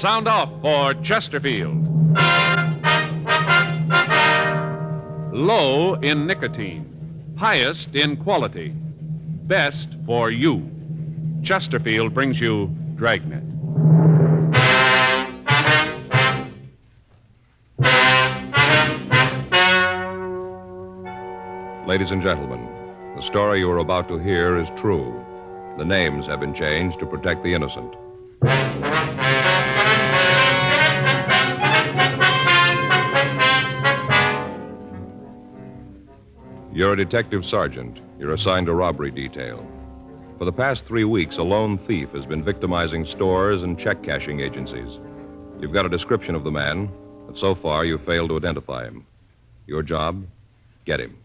Sound off for Chesterfield. Low in nicotine, highest in quality, best for you. Chesterfield brings you Dragnet. Ladies and gentlemen, the story you are about to hear is true. The names have been changed to protect the innocent. You're a detective sergeant. You're assigned to robbery detail. For the past 3 weeks, a lone thief has been victimizing stores and check cashing agencies. You've got a description of the man, but so far you've failed to identify him. Your job? Get him.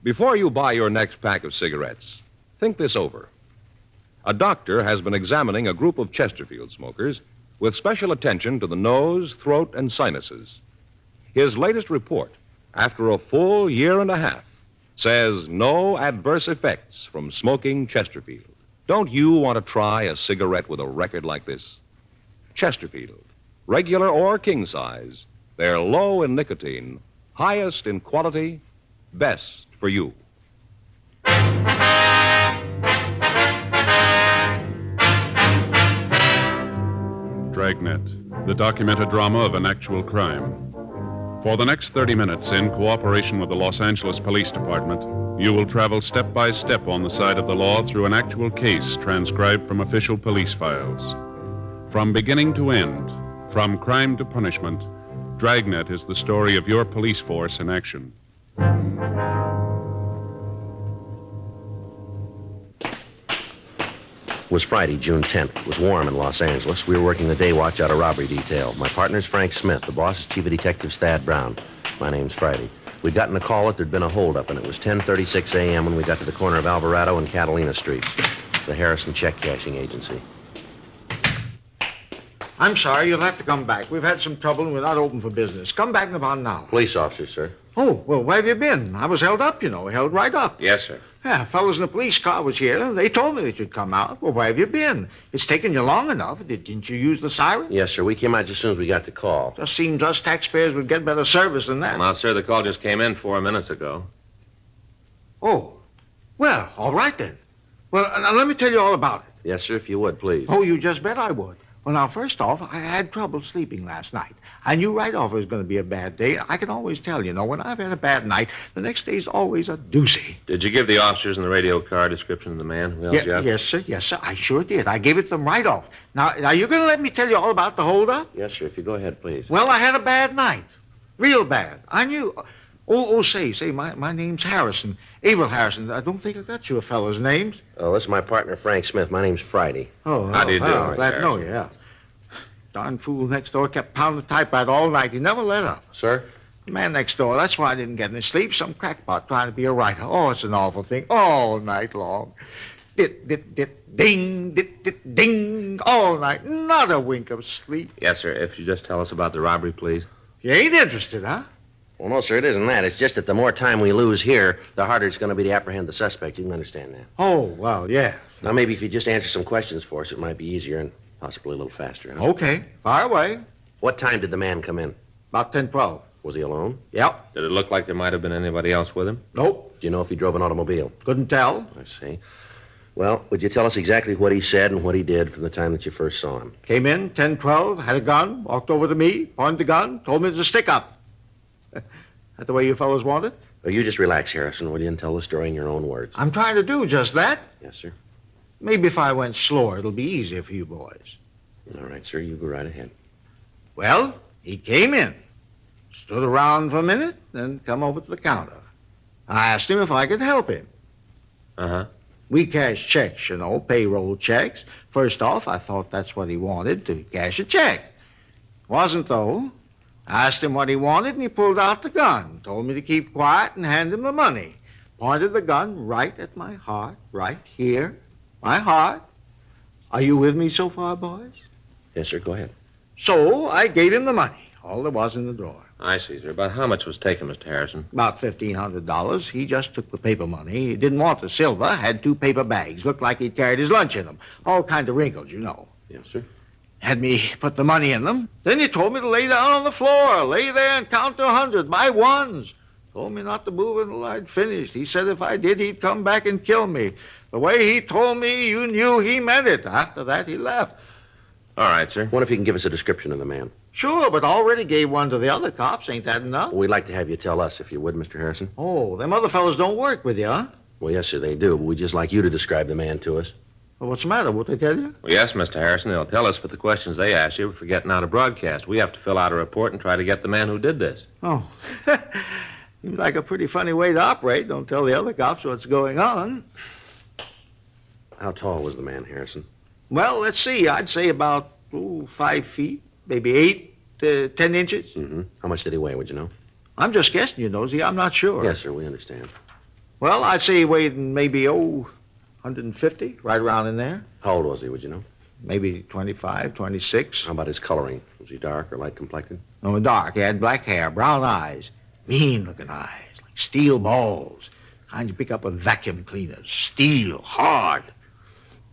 Before you buy your next pack of cigarettes, think this over. A doctor has been examining a group of Chesterfield smokers with special attention to the nose, throat, and sinuses. His latest report, after a full year and a half, says no adverse effects from smoking Chesterfield. Don't you want to try a cigarette with a record like this? Chesterfield, regular or king size, they're low in nicotine, highest in quality, best for you. Dragnet, the documented drama of an actual crime. For the next 30 minutes, in cooperation with the Los Angeles Police Department, you will travel step by step on the side of the law through an actual case transcribed from official police files. From beginning to end, from crime to punishment, Dragnet is the story of your police force in action. It was Friday, June 10th. It was warm in Los Angeles. We were working the day watch out of robbery detail. My partner's Frank Smith. The boss is Chief of Detectives Thad Brown. My name's Friday. We'd gotten a call that there'd been a holdup, and it was 10:36 a.m. when we got to the corner of Alvarado and Catalina Streets, the Harrison Check Cashing Agency. I'm sorry, you'll have to come back. We've had some trouble and we're not open for business. Come back in about an hour. Police officer, sir. Oh, well, where have you been? I was held up, held right up. Yes, sir. Yeah, fellows in the police car was here. They told me that you'd come out. Well, where have you been? It's taken you long enough. Didn't you use the siren? Yes, sir. We came out just as soon as we got the call. Just seems us taxpayers would get better service than that. Well, sir, the call just came in 4 minutes ago. Oh, well, all right then. Well, now let me tell you all about it. Yes, sir, if you would, please. Oh, you just bet I would. Well, now, first off, I had trouble sleeping last night. I knew right off it was going to be a bad day. I can always tell, when I've had a bad night, the next day's always a doozy. Did you give the officers in the radio car a description of the man who held you up? Yes, sir, I sure did. I gave it to them right off. Now, you're going to let me tell you all about the holdup? Yes, sir, if you go ahead, please. Well, I had a bad night. Real bad. I knew. Say, my name's Harrison. Abel Harrison. I don't think I got you a fellow's names. Oh, this is my partner, Frank Smith. My name's Friday. How do you do, glad to Harrison? know you, yeah. Darn fool next door kept pounding the typewriter all night. He never let up. Sir? The man next door, that's why I didn't get any sleep. Some crackpot trying to be a writer. Oh, it's an awful thing. All night long. Dit, ding, dit, ding. All night. Not a wink of sleep. Yes, sir. If you just tell us about the robbery, please. You ain't interested, huh? Well, no, sir, it isn't that. It's just that the more time we lose here, the harder it's going to be to apprehend the suspect. You can understand that. Oh, well, yeah. Now, maybe if you just answer some questions for us, it might be easier and possibly a little faster. Huh? Okay. Fire away. What time did the man come in? About 10:12. Was he alone? Yep. Did it look like there might have been anybody else with him? Nope. Do you know if he drove an automobile? Couldn't tell. I see. Well, would you tell us exactly what he said and what he did from the time that you first saw him? Came in, 10:12, had a gun, walked over to me, pointed the gun, told me to stick up. That the way you fellows want it? Oh, you just relax, Harrison, will you, and tell the story in your own words. I'm trying to do just that. Yes, sir. Maybe if I went slower, it'll be easier for you boys. All right, sir, you go right ahead. Well, he came in, stood around for a minute, then come over to the counter. I asked him if I could help him. Uh-huh. We cash checks, payroll checks. First off, I thought that's what he wanted, to cash a check. Wasn't, though. I asked him what he wanted, and he pulled out the gun, told me to keep quiet and hand him the money. Pointed the gun right at my heart, right here. My heart. Are you with me so far, boys? Yes, sir, go ahead. So I gave him the money, all there was in the drawer. I see, sir. About how much was taken, Mr. Harrison? About $1,500. He just took the paper money. He didn't want the silver. Had 2 paper bags. Looked like he'd carried his lunch in them. All kind of wrinkled, you know. Yes, sir. Had me put the money in them. Then he told me to lay down on the floor. Lay there and count to 100 by ones. Told me not to move until I'd finished. He said if I did, he'd come back and kill me. The way he told me, you knew he meant it. After that, he left. All right, sir. What if you can give us a description of the man? Sure, but already gave one to the other cops. Ain't that enough? We'd like to have you tell us, if you would, Mr. Harrison. Oh, them other fellows don't work with you, huh? Well, yes, sir, they do, but we'd just like you to describe the man to us. Well, what's the matter? Won't they tell you? Well, yes, Mr. Harrison, they'll tell us, but the questions they ask you are for getting out a broadcast. We have to fill out a report and try to get the man who did this. Oh. Seems like a pretty funny way to operate. Don't tell the other cops what's going on. How tall was the man, Harrison? Well, let's see. I'd say about 5 feet, maybe 8 to 10 inches. Mm-hmm. How much did he weigh, would you know? I'm just guessing, you Nosy. I'm not sure. Yes, sir, we understand. Well, I'd say he weighed maybe, 150, right around in there. How old was he, would you know? Maybe 25, 26. How about his coloring? Was he dark or light complected? No, dark. He had black hair, brown eyes, mean-looking eyes, like steel balls. Kind you pick up with vacuum cleaners. Steel, hard.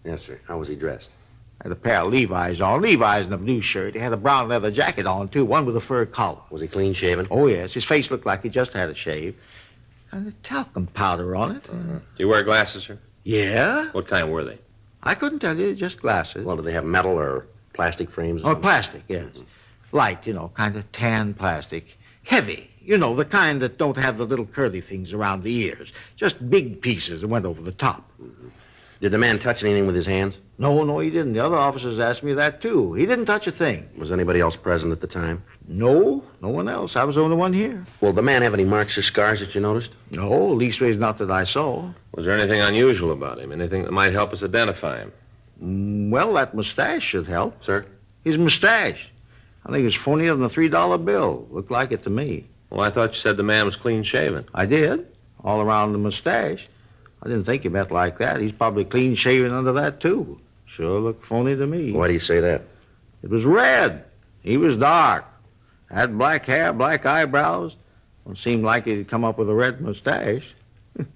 Yes, sir. How was he dressed? Had a pair of Levi's on. Levi's in a blue shirt. He had a brown leather jacket on, too, one with a fur collar. Was he clean-shaven? Oh, yes. His face looked like he just had a shave. And a talcum powder on it. Do you wear glasses, sir? Yeah? What kind were they? I couldn't tell you, just glasses. Well, did they have metal or plastic frames? Or Oh, something? plastic, yes. Light, kind of tan plastic. Heavy, the kind that don't have the little curly things around the ears. Just big pieces that went over the top. Did the man touch anything with his hands? No, he didn't. The other officers asked me that, too. He didn't touch a thing. Was anybody else present at the time? No one else. I was the only one here. Well, did the man have any marks or scars that you noticed? No, leastways not that I saw. Was there anything unusual about him? Anything that might help us identify him? Well, that mustache should help. Sir? His mustache. I think it's funnier than a $3 bill. Looked like it to me. Well, I thought you said the man was clean-shaven. I did. All around the mustache. I didn't think he meant like that. He's probably clean-shaven under that, too. Sure looked phony to me. Why do you say that? It was red. He was dark. Had black hair, black eyebrows. Don't seem like he'd come up with a red mustache.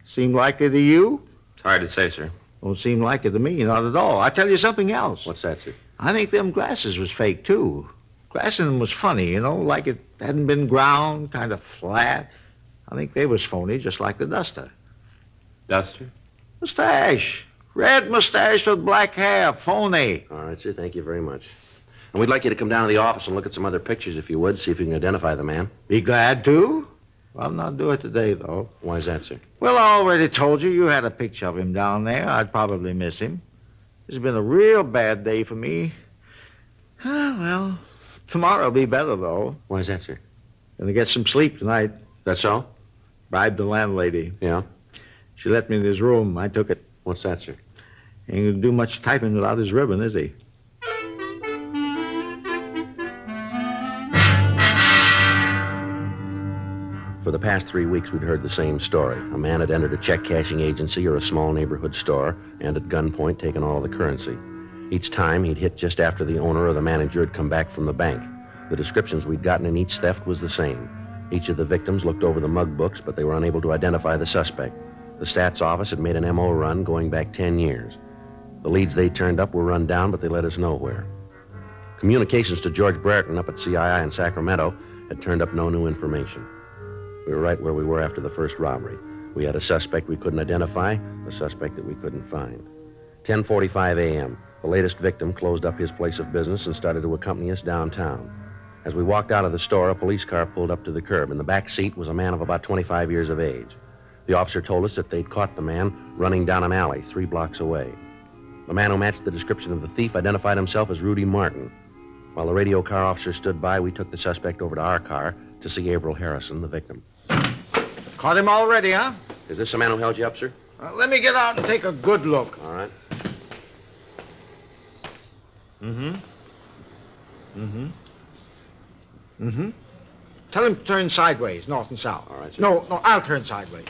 Seem like it to you? It's hard to say, sir. Don't seem like it to me, not at all. I tell you something else. What's that, sir? I think them glasses was fake, too. Glass in them was funny, like it hadn't been ground, kind of flat. I think they was phony, just like the duster. Duster? Mustache. Red mustache with black hair. Phony. All right, sir. Thank you very much. And we'd like you to come down to the office and look at some other pictures, if you would, see if you can identify the man. Be glad to. Well, I'll not do it today, though. Why is that, sir? Well, I already told you had a picture of him down there. I'd probably miss him. This has been a real bad day for me. Well, tomorrow'll be better, though. Why is that, sir? Gonna get some sleep tonight. That's so? Bribed the landlady. Yeah? She let me in his room. I took it. What's that, sir? Ain't gonna do much typing without his ribbon, is he? For the past 3 weeks, we'd heard the same story. A man had entered a check-cashing agency or a small neighborhood store and at gunpoint taken all of the currency. Each time, he'd hit just after the owner or the manager had come back from the bank. The descriptions we'd gotten in each theft was the same. Each of the victims looked over the mug books, but they were unable to identify the suspect. The stats office had made an M.O. run going back 10 years. The leads they turned up were run down, but they led us nowhere. Communications to George Brereton up at CII in Sacramento had turned up no new information. We were right where we were after the first robbery. We had a suspect we couldn't identify, a suspect that we couldn't find. 10:45 a.m., the latest victim closed up his place of business and started to accompany us downtown. As we walked out of the store, a police car pulled up to the curb. In the back seat was a man of about 25 years of age. The officer told us that they'd caught the man running down an alley 3 blocks away. The man who matched the description of the thief identified himself as Rudy Martin. While the radio car officer stood by, we took the suspect over to our car to see Averill Harrison, the victim. Caught him already, huh? Is this the man who held you up, sir? Let me get out and take a good look. All right. Tell him to turn sideways, north and south. All right, sir. No, I'll turn sideways.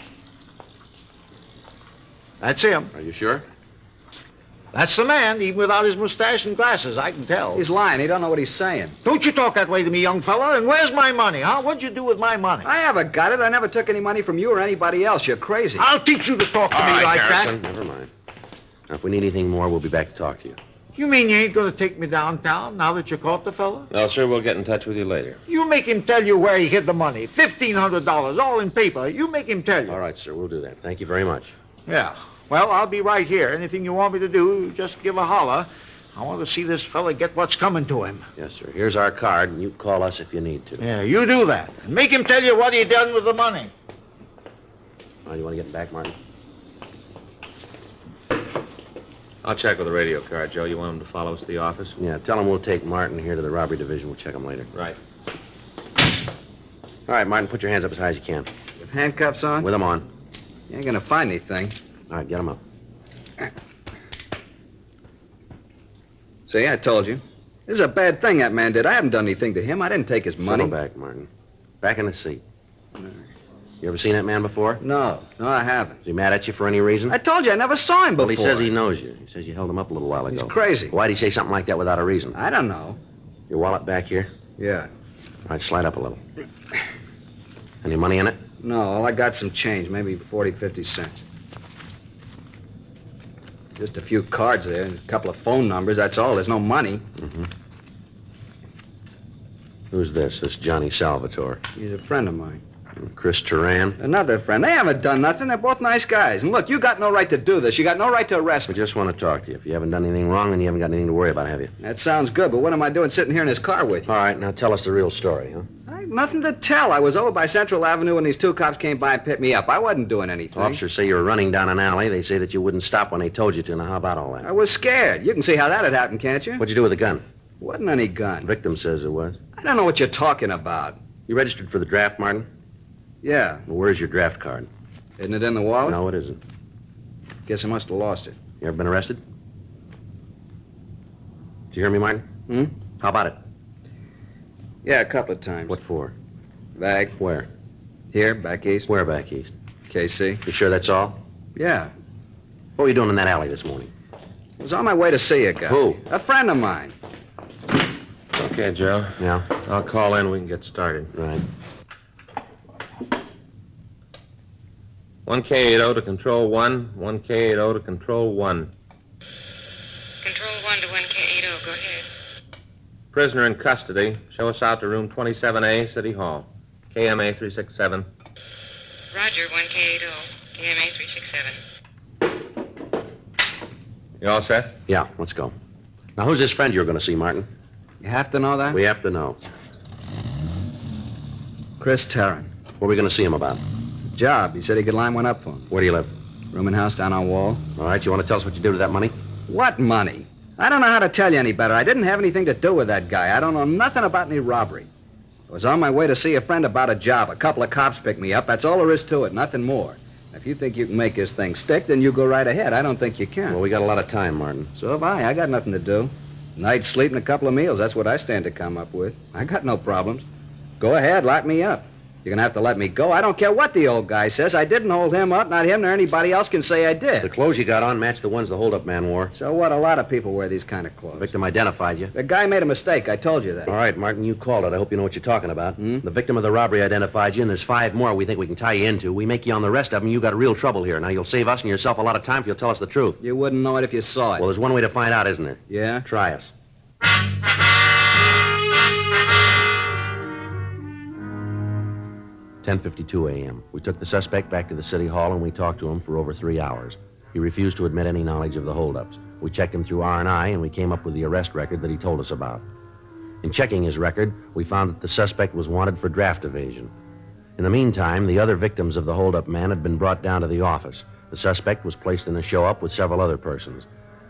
That's him. Are you sure? That's the man, even without his mustache and glasses, I can tell. He's lying. He don't know what he's saying. Don't you talk that way to me, young fella. And where's my money, huh? What'd you do with my money? I haven't got it. I never took any money from you or anybody else. You're crazy. I'll teach you to talk to me like Harrison, that. never mind. Now, if we need anything more, we'll be back to talk to you. You mean you ain't going to take me downtown now that you caught the fella? No, sir, we'll get in touch with you later. You make him tell you where he hid the money. $1,500, all in paper. You make him tell you. All right, sir, we'll do that. Thank you very much. Yeah. Well, I'll be right here. Anything you want me to do, just give a holler. I want to see this fella get what's coming to him. Yes, sir. Here's our card, and you can call us if you need to. Yeah, you do that. And make him tell you what he done with the money. Oh, you want to get him back, Martin? I'll check with the radio car, Joe. You want him to follow us to the office? Yeah, tell him we'll take Martin here to the robbery division. We'll check him later. Right. All right, Martin, put your hands up as high as you can. With handcuffs on? With them on. You ain't gonna find anything. All right, get them up. See, I told you. This is a bad thing that man did. I haven't done anything to him. I didn't take his money. Settle back, Martin. Back in the seat. You ever seen that man before? No, I haven't. Is he mad at you for any reason? I told you I never saw him before. Well, he says he knows you. He says you held him up a little while ago. He's crazy. Why'd he say something like that without a reason? I don't know. Your wallet back here? Yeah. All right, slide up a little. Any money in it? No, all I got some change, maybe 40, 50 cents. Just a few cards there, and a couple of phone numbers, that's all. There's no money. Mm-hmm. Who's this? This Johnny Salvatore. He's a friend of mine. Chris Turan. Another friend. They haven't done nothing. They're both nice guys. And look, you got no right to do this. You got no right to arrest We me. just want to talk to you. If you haven't done anything wrong, then you haven't got anything to worry about, have you? That sounds good, but what am I doing sitting here in his car with you? All right, now tell us the real story, huh? I have nothing to tell. I was over by Central Avenue when these two cops came by and picked me up. I wasn't doing anything. Officers say you were running down an alley. They say that you wouldn't stop when they told you to. Now, how about all I that? was scared. You can see how that had happened, can't you? What'd you do with the gun? Wasn't any gun. The victim says it was. I don't know what you're talking about. You registered for the draft, Martin? Yeah. Well, where's your draft card? Isn't it in the wallet? No, it isn't. Guess I must have lost it. You ever been arrested? Did you hear me, Martin? Hmm? How about it? Yeah, a couple of times. What for? Bag. Where? Here, back east. Where back east? KC. You sure that's all? Yeah. What were you doing in that alley this morning? I was on my way to see a guy. Who? A friend of mine. Okay, Joe. Yeah? I'll call in. We can get started. Right. 1K80 to Control 1. 1K80 to Control 1. Control 1 to 1K80. Go ahead. Prisoner in custody. Show us out to room 27A, City Hall. KMA 367. Roger, 1K80. KMA 367. You all set? Yeah, let's go. Now, who's this friend you're going to see, Martin? You have to know that? We have to know. Chris Tarrant. What are we going to see him about? Job. He said he could line one up for him. Where do you live? Room and house down on Wall. All right, you want to tell us what you did with that money? What money? I don't know how to tell you any better. I didn't have anything to do with that guy. I don't know nothing about any robbery. I was on my way to see a friend about a job. A couple of cops picked me up. That's all there is to it, nothing more. If you think you can make this thing stick, then you go right ahead. I don't think you can. Well, we got a lot of time, Martin. So have I. I got nothing to do. Night's sleep and a couple of meals. That's what I stand to come up with. I got no problems. Go ahead, lock me up. You're going to have to let me go. I don't care what the old guy says. I didn't hold him up. Not him nor anybody else can say I The did. clothes you got on match the ones the hold-up man wore. So what? A lot of people wear these kind of clothes. The victim identified you. The guy made a mistake. I told you that. All right, Martin, you called it. I hope you know what you're talking about. Hmm? The victim of the robbery identified you, and there's 5 more we think we can tie you into. We make you on the rest of them, you got real trouble here. Now, you'll save us and yourself a lot of time if you'll tell us the truth. You wouldn't know it if you saw it. Well, there's one way to find out, isn't there? Yeah? Try us. 10:52 a.m. We took the suspect back to the city hall and we talked to him for over 3 hours. He refused to admit any knowledge of the holdups. We checked him through R&I and we came up with the arrest record that he told us about. In checking his record, we found that the suspect was wanted for draft evasion. In the meantime, the other victims of the holdup man had been brought down to the office. The suspect was placed in a show-up with several other persons.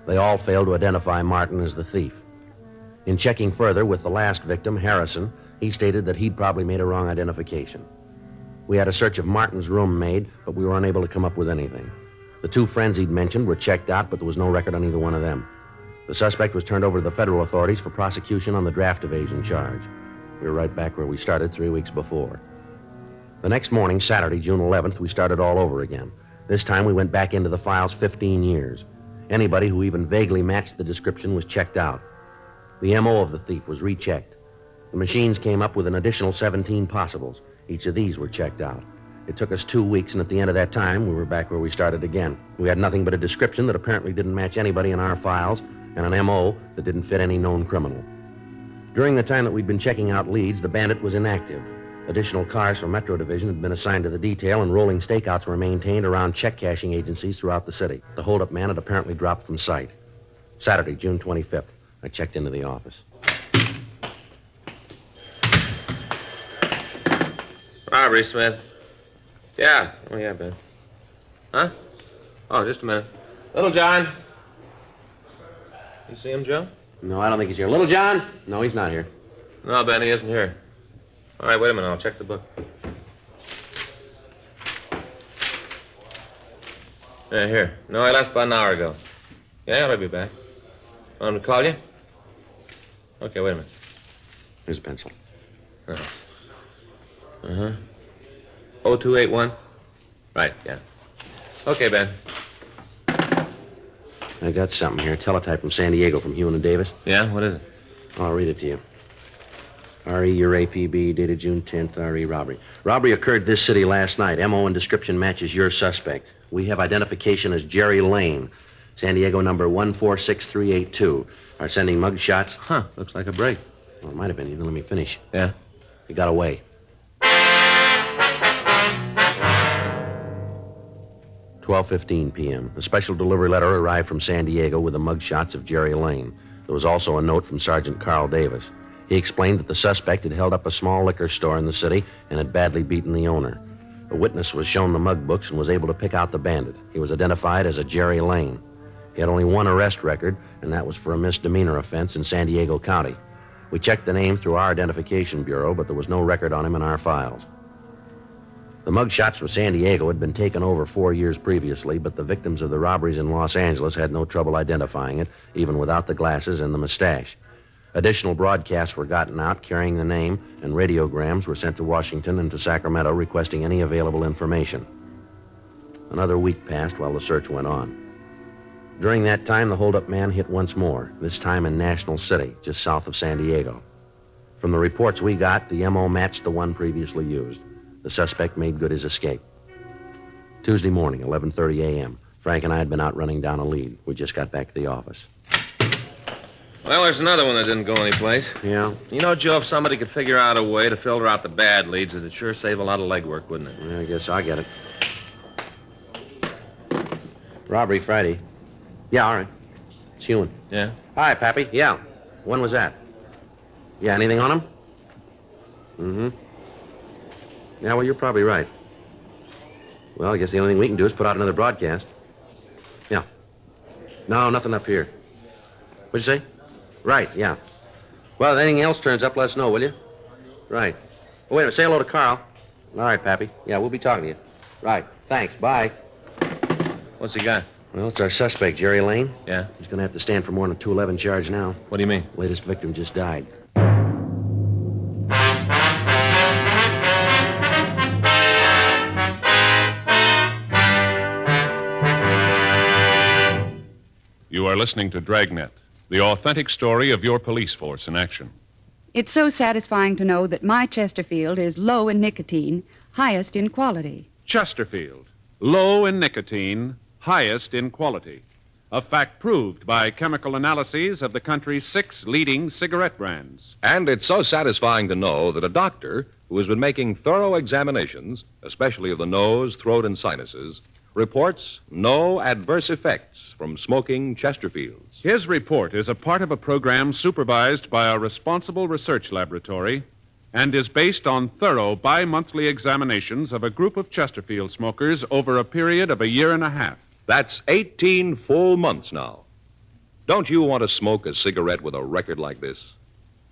They all failed to identify Martin as the thief. In checking further with the last victim, Harrison, he stated that he'd probably made a wrong identification. We had a search of Martin's room made, but we were unable to come up with anything. The 2 friends he'd mentioned were checked out, but there was no record on either one of them. The suspect was turned over to the federal authorities for prosecution on the draft evasion charge. We were right back where we started 3 weeks before. The next morning, Saturday, June 11th, we started all over again. This time we went back into the files 15 years. Anybody who even vaguely matched the description was checked out. The M.O. of the thief was rechecked. The machines came up with an additional 17 possibles. Each of these were checked out. It took us 2 weeks, and at the end of that time, we were back where we started again. We had nothing but a description that apparently didn't match anybody in our files, and an M.O. that didn't fit any known criminal. During the time that we'd been checking out leads, the bandit was inactive. Additional cars from Metro Division had been assigned to the detail, and rolling stakeouts were maintained around check-cashing agencies throughout the city. The holdup man had apparently dropped from sight. Saturday, June 25th. I checked into the office. Robbery, Smith. Yeah. Oh, yeah, Ben. Huh? Oh, just a minute. Little John. You see him, Joe? No, I don't think he's here. Little John? No, he's not here. No, Ben, he isn't here. All right, wait a minute. I'll check the book. Yeah, here. No, I left about an hour ago. Yeah, I'll be back. Want him to call you? Okay, wait a minute. Here's a pencil. Oh. Uh-huh. 0281? Right, yeah. Okay, Ben. I got something here. Teletype from San Diego from Hewen and Davis. Yeah, what is it? I'll read it to you. R.E. your APB, dated June 10th, R.E. robbery. Robbery occurred this city last night. M.O. and description matches your suspect. We have identification as Jerry Lane, San Diego number 146382. Are sending mug shots. Huh, looks like a break. Well, it might have been. You didn't let me finish. Yeah? He got away. 12:15 p.m. A special delivery letter arrived from San Diego with the mug shots of Jerry Lane. There was also a note from Sergeant Carl Davis. He explained that the suspect had held up a small liquor store in the city and had badly beaten the owner. A witness was shown the mug books and was able to pick out the bandit. He was identified as a Jerry Lane. He had only one arrest record, and that was for a misdemeanor offense in San Diego County. We checked the name through our identification bureau, but there was no record on him in our files. The mug shots from San Diego had been taken over 4 years previously, but the victims of the robberies in Los Angeles had no trouble identifying it, even without the glasses and the mustache. Additional broadcasts were gotten out carrying the name, and radiograms were sent to Washington and to Sacramento requesting any available information. Another week passed while the search went on. During that time, the holdup man hit once more, this time in National City, just south of San Diego. From the reports we got, the M.O. matched the one previously used. The suspect made good his escape. Tuesday morning, 11:30 a.m. Frank and I had been out running down a lead. We just got back to the office. Well, there's another one that didn't go anyplace. Yeah? You know, Joe, if somebody could figure out a way to filter out the bad leads, it'd sure save a lot of legwork, wouldn't it? Yeah, I guess I'll get it. Robbery Friday. Yeah, all right. It's Hewen. Yeah? Hi, Pappy. Yeah. When was that? Yeah, anything on him? Mm-hmm. Yeah, well, you're probably right. Well, I guess the only thing we can do is put out another broadcast. Yeah. No, nothing up here. What'd you say? Right, yeah. Well, if anything else turns up, let us know, will you? Right. Oh, wait a minute. Say hello to Carl. All right, Pappy. Yeah, we'll be talking to you. Right. Thanks. Bye. What's he got? Well, it's our suspect, Jerry Lane. Yeah? He's going to have to stand for more than a 211 charge now. What do you mean? Latest victim just died. You are listening to Dragnet, the authentic story of your police force in action. It's so satisfying to know that my Chesterfield is low in nicotine, highest in quality. Chesterfield, low in nicotine, highest in quality. A fact proved by chemical analyses of the country's 6 leading cigarette brands. And it's so satisfying to know that a doctor who has been making thorough examinations, especially of the nose, throat, and sinuses, reports no adverse effects from smoking Chesterfields. His report is a part of a program supervised by a responsible research laboratory and is based on thorough bi-monthly examinations of a group of Chesterfield smokers over a period of a year and a half. That's 18 full months now. Don't you want to smoke a cigarette with a record like this?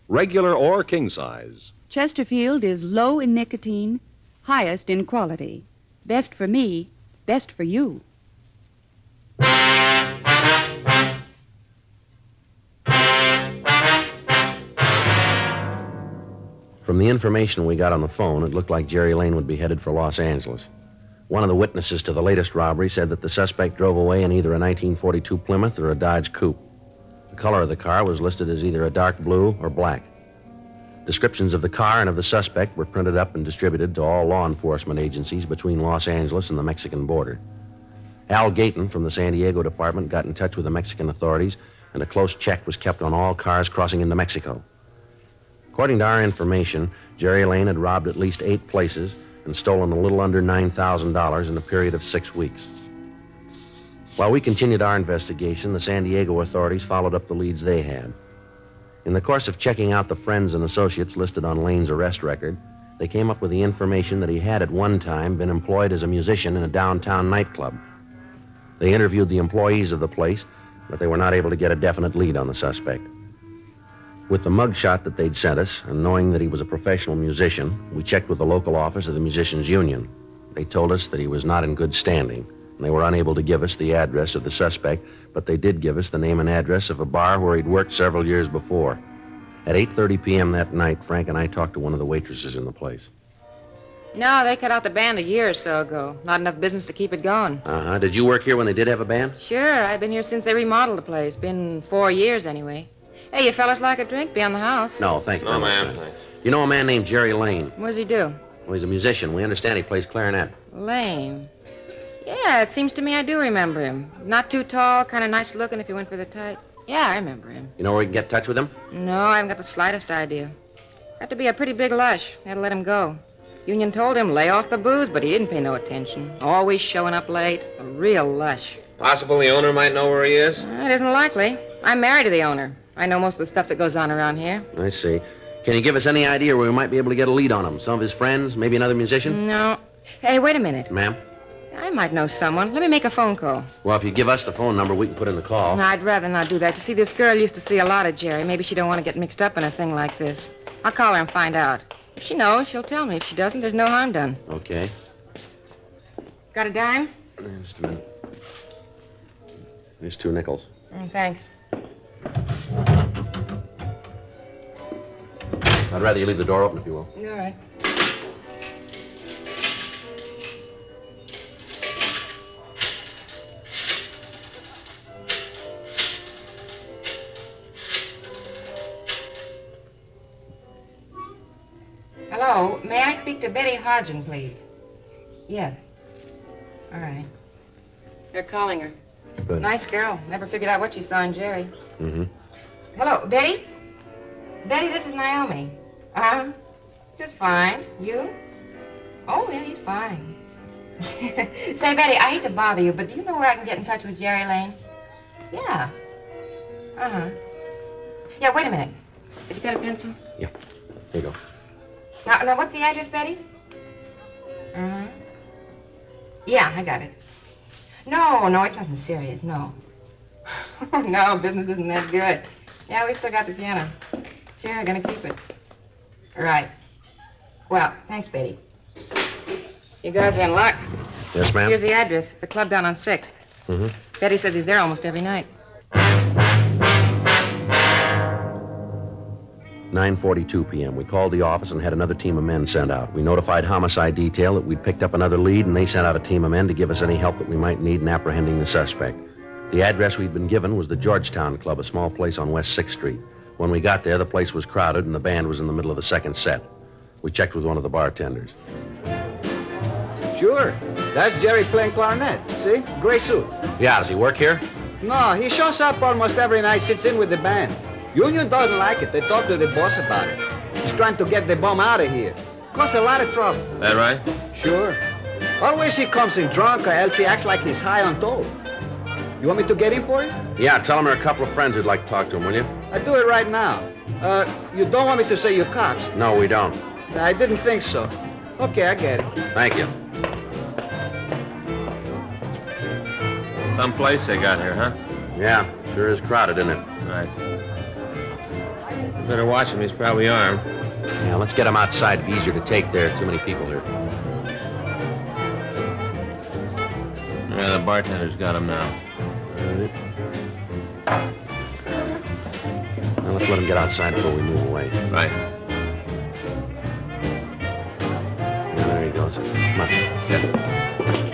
Regular or king size. Chesterfield is low in nicotine, highest in quality. Best for me, best for you. From the information we got on the phone, it looked like Jerry Lane would be headed for Los Angeles. One of the witnesses to the latest robbery said that the suspect drove away in either a 1942 Plymouth or a Dodge Coupe. The color of the car was listed as either a dark blue or black. Descriptions of the car and of the suspect were printed up and distributed to all law enforcement agencies between Los Angeles and the Mexican border. Al Gayton from the San Diego department got in touch with the Mexican authorities, and a close check was kept on all cars crossing into Mexico. According to our information, Jerry Lane had robbed at least 8 places and stolen a little under $9,000 in a period of 6 weeks. While we continued our investigation, the San Diego authorities followed up the leads they had. In the course of checking out the friends and associates listed on Lane's arrest record, they came up with the information that he had at one time been employed as a musician in a downtown nightclub. They interviewed the employees of the place, but they were not able to get a definite lead on the suspect. With the mugshot that they'd sent us, and knowing that he was a professional musician, we checked with the local office of the Musicians Union. They told us that he was not in good standing, and they were unable to give us the address of the suspect, but they did give us the name and address of a bar where he'd worked several years before. At 8:30 p.m. that night, Frank and I talked to one of the waitresses in the place. No, they cut out the band a year or so ago. Not enough business to keep it going. Uh-huh. Did you work here when they did have a band? Sure, I've been here since they remodeled the place. Been 4 years anyway. Hey, you fellas like a drink? Be on the house. No, thank you No, very much. ma'am, sir. thanks. You know a man named Jerry Lane? What does he do? Well, he's a musician. We understand he plays clarinet. Lane. Yeah, it seems to me I do remember him. Not too tall, kind of nice looking if you went for the type. Yeah, I remember him. You know where we can get in touch with him? No, I haven't got the slightest idea. Got to be a pretty big lush. Had to let him go. Union told him lay off the booze, but he didn't pay no attention. Always showing up late. A real lush. Possible the owner might know where he is? It isn't likely. I'm married to the owner. I know most of the stuff that goes on around here. I see. Can you give us any idea where we might be able to get a lead on him? Some of his friends? Maybe another musician? No. Hey, wait a minute. Ma'am? I might know someone. Let me make a phone call. Well, if you give us the phone number, we can put in the call. No, I'd rather not do that. You see, this girl used to see a lot of Jerry. Maybe she don't want to get mixed up in a thing like this. I'll call her and find out. If she knows, she'll tell me. If she doesn't, there's no harm done. Okay. Got a dime? Just a minute. Here's 2 nickels. Thanks. I'd rather you leave the door open, if you will. All right. Hello, may I speak to Betty Hodgin, please? Yeah. All right. They're calling her. Good. Nice girl. Never figured out what she saw in Jerry. Mm-hmm. Hello, Betty? Betty, this is Naomi. Just fine. You? Oh, yeah, he's fine. Say, Betty, I hate to bother you, but do you know where I can get in touch with Jerry Lane? Yeah. Uh-huh. Yeah, wait a minute. Have you got a pencil? Yeah. Here you go. Now, what's the address, Betty? Uh-huh. Yeah, I got it. No, it's nothing serious, no. No, business isn't that good. Yeah, we still got the piano. Sure, gonna keep it. All right. Well, thanks, Betty. You guys are in luck. Yes, ma'am? Here's the address. It's a club down on 6th. Mm-hmm. Betty says he's there almost every night. 9:42 p.m. We called the office and had another team of men sent out. We notified homicide detail that we'd picked up another lead, and they sent out a team of men to give us any help that we might need in apprehending the suspect. The address we'd been given was the Georgetown Club, a small place on West 6th Street. When we got there, the place was crowded, and the band was in the middle of the second set. We checked with one of the bartenders. Sure. That's Jerry playing clarinet. See? Gray suit. Yeah, does he work here? No, he shows up almost every night, sits in with the band. Union doesn't like it. They talk to the boss about it. He's trying to get the bum out of here. Cause a lot of trouble. That right? Sure. Always he comes in drunk or else he acts like he's high on dope. You want me to get him for you? Yeah, tell him there are a couple of friends who'd like to talk to him, will you? I'll do it right now. You don't want me to say you're cops? No, we don't. I didn't think so. Okay, I get it. Thank you. Some place they got here, huh? Yeah, sure is crowded, isn't it? Right. Better watch him. He's probably armed. Yeah, let's get him outside. It'd be easier to take there. Too many people here. Yeah, the bartender's got him now. All right. Now let's let him get outside before we move away. Right. Yeah, there he goes. Come on. Get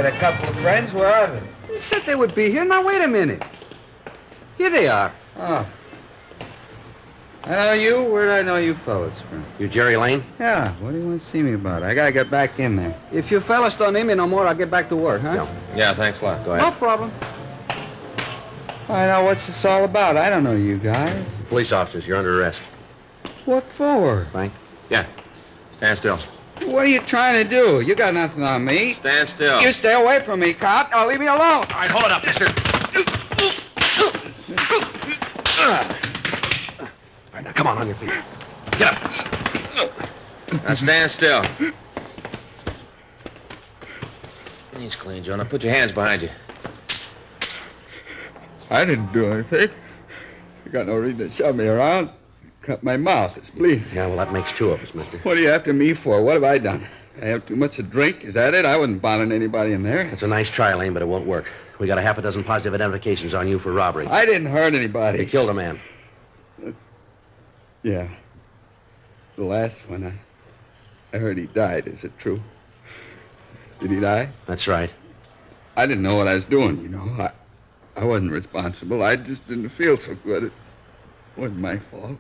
had a couple of friends. Where are they? They said they would be here. Now, wait a minute. Here they are. Oh. I know you. Where did I know you fellas from? You Jerry Lane? Yeah, what do you want to see me about? I gotta get back in there. If you fellas don't need me no more, I'll get back to work, huh? No. Yeah, thanks a lot. Go No ahead. problem. All right, now what's this all about? I don't know you guys. Police officers, you're under arrest. What for? Frank? Yeah. Stand still. What are you trying to do? You got nothing on me. Stand still. You stay away from me, cop. Now leave me alone. All right, hold it up, mister. All right, now come on your feet. Get up. Now stand still. Knees clean, Joe. Now put your hands behind you. I didn't do anything. You got no reason to shove me around. Cut my mouth. It's bleeding. Yeah, well, that makes two of us, mister. What are you after me for? What have I done? I have too much to drink? Is that it? I wasn't bothering anybody in there. That's a nice try, Lane, but it won't work. We got a half a dozen positive identifications on you for robbery. I didn't hurt You anybody. killed a man. Yeah. The last one, I heard he died. Is it true? Did he die? That's right. I didn't know what I was doing, you know. I wasn't responsible. I just didn't feel so good. It wasn't my fault.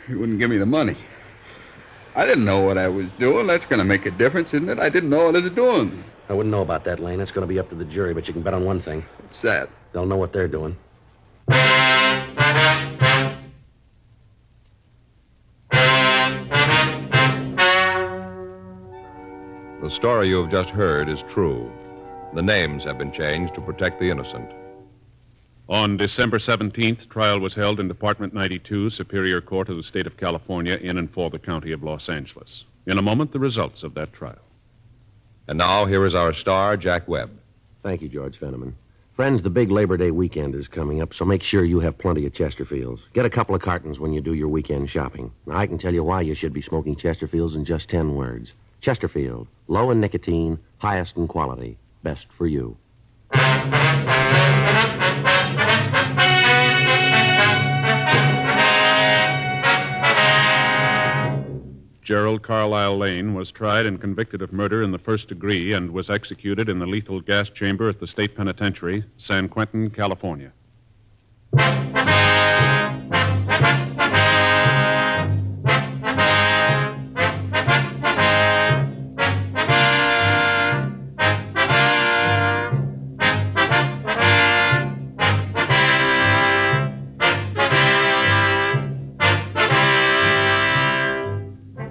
He wouldn't give me the money. I didn't know what I was doing. That's going to make a difference, isn't it? I didn't know what I was doing. I wouldn't know about that, Lane. That's going to be up to the jury, but you can bet on one thing. What's that? They'll know what they're doing. The story you have just heard is true. The names have been changed to protect the innocent. On December 17th, trial was held in Department 92, Superior Court of the State of California, in and for the County of Los Angeles. In a moment, the results of that trial. And now, here is our star, Jack Webb. Thank you, George Fenneman. Friends, the big Labor Day weekend is coming up, so make sure you have plenty of Chesterfields. Get a couple of cartons when you do your weekend shopping. Now, I can tell you why you should be smoking Chesterfields in just 10 words. Chesterfield, low in nicotine, highest in quality, best for you. Gerald Carlisle Lane was tried and convicted of murder in the first degree and was executed in the lethal gas chamber at the state penitentiary, San Quentin, California.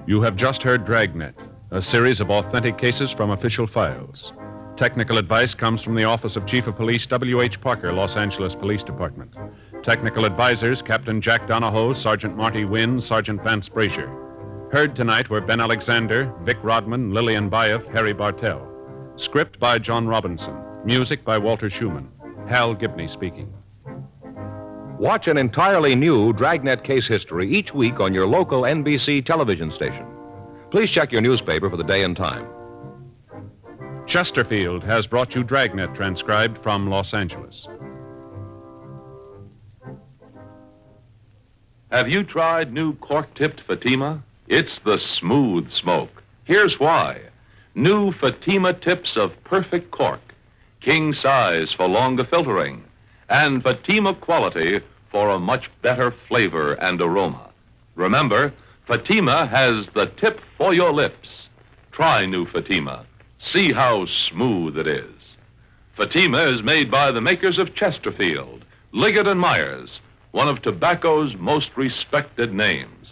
You have just heard Dragnet, a series of authentic cases from official files. Technical advice comes from the Office of Chief of Police W.H. Parker, Los Angeles Police Department. Technical advisors, Captain Jack Donahoe, Sergeant Marty Wynn, Sergeant Vance Brazier. Heard tonight were Ben Alexander, Vic Rodman, Lillian Baeff, Harry Bartell. Script by John Robinson. Music by Walter Schumann. Hal Gibney speaking. Watch an entirely new Dragnet case history each week on your local NBC television station. Please check your newspaper for the day and time. Chesterfield has brought you Dragnet, transcribed from Los Angeles. Have you tried new cork-tipped Fatima? It's the smooth smoke. Here's why. New Fatima tips of perfect cork, king size for longer filtering, and Fatima quality for a much better flavor and aroma. Remember, Fatima has the tip for your lips. Try new Fatima. See how smooth it is. Fatima is made by the makers of Chesterfield, Liggett & Myers, one of tobacco's most respected names.